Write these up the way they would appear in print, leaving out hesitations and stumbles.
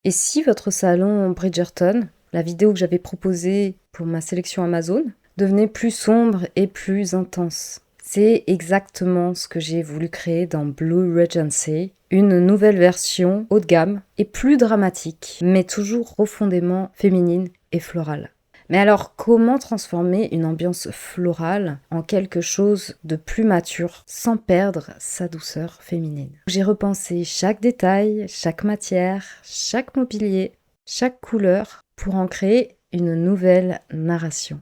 Et si votre salon Bridgerton, la vidéo que j'avais proposée pour ma sélection Amazon, devenait plus sombre et plus intense? C'est exactement ce que j'ai voulu créer dans Blue Regency, une nouvelle version haut de gamme et plus dramatique, mais toujours profondément féminine et florale. Mais alors, comment transformer une ambiance florale en quelque chose de plus mature sans perdre sa douceur féminine? J'ai repensé chaque détail, chaque matière, chaque mobilier, chaque couleur pour en créer une nouvelle narration.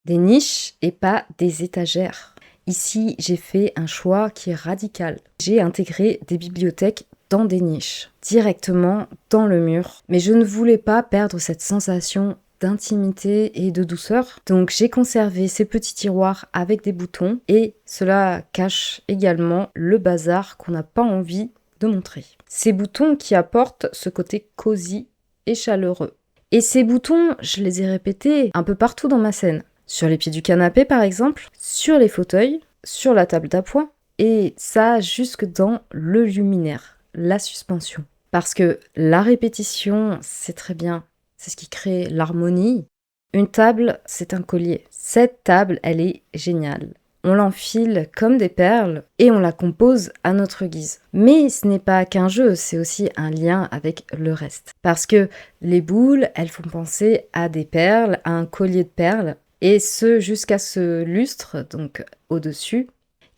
Des niches et pas des étagères. Ici, j'ai fait un choix qui est radical. J'ai intégré des bibliothèques dans des niches, directement dans le mur. Mais je ne voulais pas perdre cette sensation d'intimité et de douceur. Donc j'ai conservé ces petits tiroirs avec des boutons et cela cache également le bazar qu'on n'a pas envie de montrer. Ces boutons qui apportent ce côté cosy et chaleureux. Et ces boutons, je les ai répétés un peu partout dans ma scène. Sur les pieds du canapé par exemple, sur les fauteuils, sur la table d'appoint, et ça jusque dans le luminaire, la suspension. Parce que la répétition, c'est très bien, c'est ce qui crée l'harmonie. Une table, c'est un collier. Cette table, elle est géniale. On l'enfile comme des perles et on la compose à notre guise. Mais ce n'est pas qu'un jeu, c'est aussi un lien avec le reste. Parce que les boules, elles font penser à des perles, à un collier de perles, et ce jusqu'à ce lustre, donc au-dessus.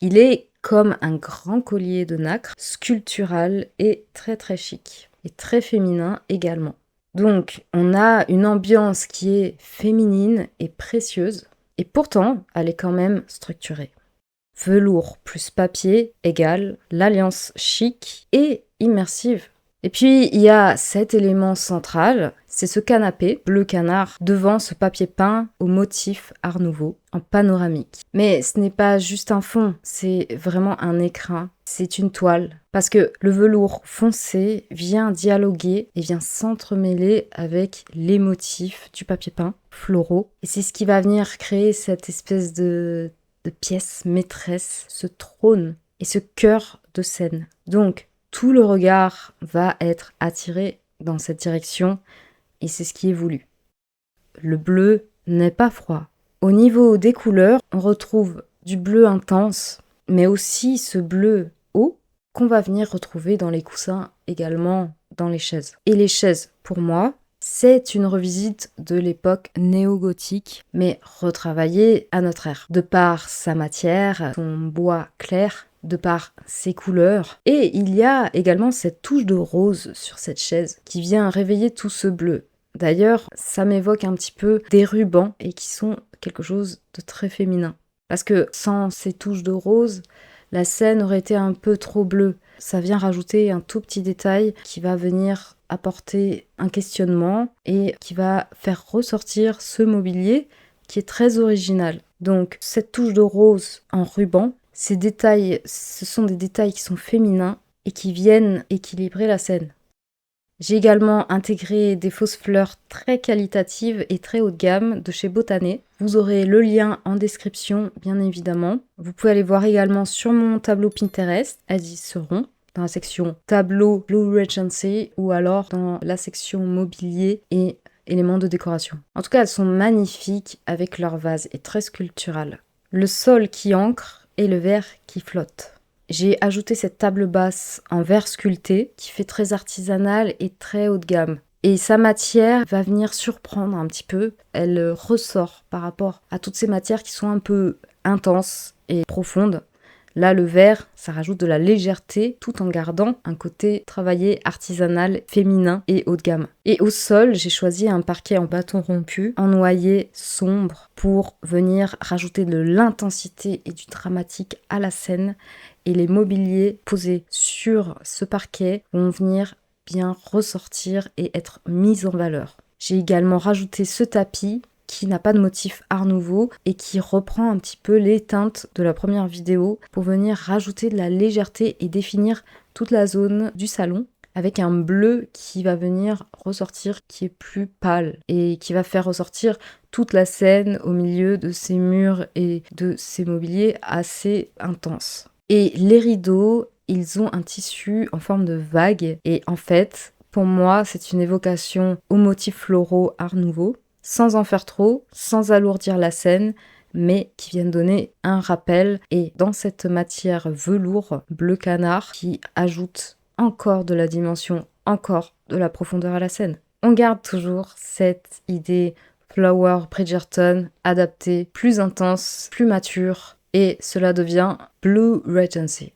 Il est comme un grand collier de nacre, sculptural et très très chic, et très féminin également. Donc on a une ambiance qui est féminine et précieuse, et pourtant elle est quand même structurée. Velours plus papier égale l'alliance chic et immersive. Et puis, il y a cet élément central, c'est ce canapé bleu canard devant ce papier peint au motif Art Nouveau en panoramique. Mais ce n'est pas juste un fond, c'est vraiment un écrin, c'est une toile. Parce que le velours foncé vient dialoguer et vient s'entremêler avec les motifs du papier peint floraux. Et c'est ce qui va venir créer cette espèce de pièce maîtresse, ce trône et ce cœur de scène. Donc, tout le regard va être attiré dans cette direction et c'est ce qui est voulu. Le bleu n'est pas froid. Au niveau des couleurs, on retrouve du bleu intense, mais aussi ce bleu haut qu'on va venir retrouver dans les coussins, également dans les chaises. Et les chaises, pour moi, c'est une revisite de l'époque néo-gothique, mais retravaillée à notre ère, de par sa matière, son bois clair, de par ses couleurs. Et il y a également cette touche de rose sur cette chaise qui vient réveiller tout ce bleu. D'ailleurs, ça m'évoque un petit peu des rubans et qui sont quelque chose de très féminin. Parce que sans ces touches de rose, la scène aurait été un peu trop bleue. Ça vient rajouter un tout petit détail qui va venir apporter un questionnement et qui va faire ressortir ce mobilier qui est très original. Donc cette touche de rose en ruban, ces détails, ce sont des détails qui sont féminins et qui viennent équilibrer la scène. J'ai également intégré des fausses fleurs très qualitatives et très haut de gamme de chez Botané. Vous aurez le lien en description, bien évidemment. Vous pouvez aller voir également sur mon tableau Pinterest, elles y seront, dans la section tableau Blue Regency ou alors dans la section mobilier et éléments de décoration. En tout cas, elles sont magnifiques avec leur vase et très sculptural. Le sol qui ancre et le verre qui flotte. J'ai ajouté cette table basse en verre sculpté qui fait très artisanal et très haut de gamme. Et sa matière va venir surprendre un petit peu. Elle ressort par rapport à toutes ces matières qui sont un peu intenses et profondes. Là, le verre, ça rajoute de la légèreté tout en gardant un côté travaillé, artisanal, féminin et haut de gamme. Et au sol, j'ai choisi un parquet en bâton rompu, en noyer sombre pour venir rajouter de l'intensité et du dramatique à la scène. Et les mobiliers posés sur ce parquet vont venir bien ressortir et être mis en valeur. J'ai également rajouté ce tapis qui n'a pas de motif Art Nouveau et qui reprend un petit peu les teintes de la première vidéo pour venir rajouter de la légèreté et définir toute la zone du salon avec un bleu qui va venir ressortir, qui est plus pâle et qui va faire ressortir toute la scène au milieu de ces murs et de ces mobiliers assez intenses. Et les rideaux, ils ont un tissu en forme de vague et en fait, Pour moi, c'est une évocation aux motifs floraux Art Nouveau, sans en faire trop, sans alourdir la scène, mais qui viennent donner un rappel. Et dans cette matière velours bleu canard qui ajoute encore de la dimension, encore de la profondeur à la scène. On garde toujours cette idée Flower Bridgerton adaptée, plus intense, plus mature, et cela devient Blue Regency.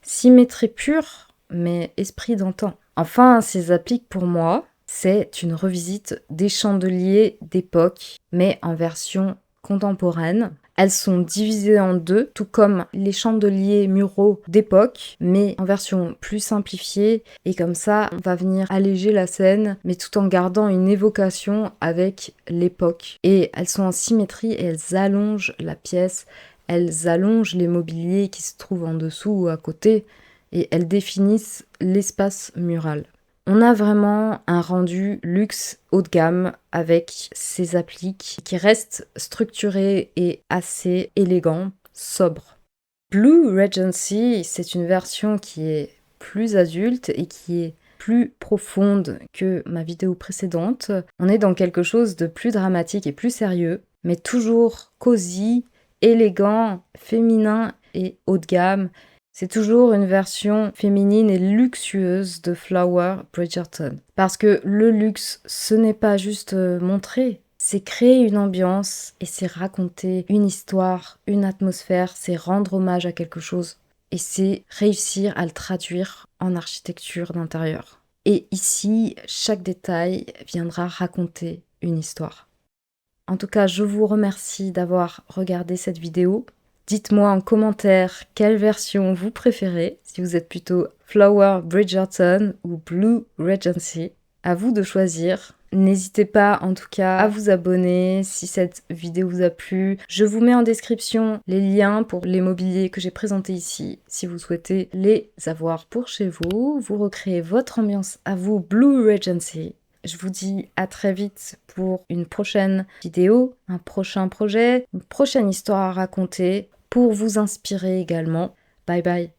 Symétrie pure, mais esprit d'antan. Enfin, ces appliques pour moi, c'est une revisite des chandeliers d'époque, mais en version contemporaine. Elles sont divisées en deux, tout comme les chandeliers muraux d'époque, mais en version plus simplifiée. Et comme ça, on va venir alléger la scène, mais tout en gardant une évocation avec l'époque. Et elles sont en symétrie et elles allongent la pièce, elles allongent les mobiliers qui se trouvent en dessous ou à côté, et elles définissent l'espace mural. On a vraiment un rendu luxe haut de gamme avec ces appliques qui restent structurées et assez élégant, sobre. Blue Regency, c'est une version qui est plus adulte et qui est plus profonde que ma vidéo précédente. On est dans quelque chose de plus dramatique et plus sérieux, mais toujours cosy, élégant, féminin et haut de gamme. C'est toujours une version féminine et luxueuse de Flower Bridgerton. Parce que le luxe, ce n'est pas juste montrer, c'est créer une ambiance et c'est raconter une histoire, une atmosphère, c'est rendre hommage à quelque chose. Et c'est réussir à le traduire en architecture d'intérieur. Et ici, chaque détail viendra raconter une histoire. En tout cas, je vous remercie d'avoir regardé cette vidéo. Dites-moi en commentaire quelle version vous préférez, si vous êtes plutôt Flower Bridgerton ou Blue Regency. À vous de choisir. N'hésitez pas en tout cas à vous abonner si cette vidéo vous a plu. Je vous mets en description les liens pour les mobiliers que j'ai présentés ici. Si vous souhaitez les avoir pour chez vous, vous recréez votre ambiance à vous Blue Regency. Je vous dis à très vite pour une prochaine vidéo, un prochain projet, une prochaine histoire à raconter pour vous inspirer également. Bye bye.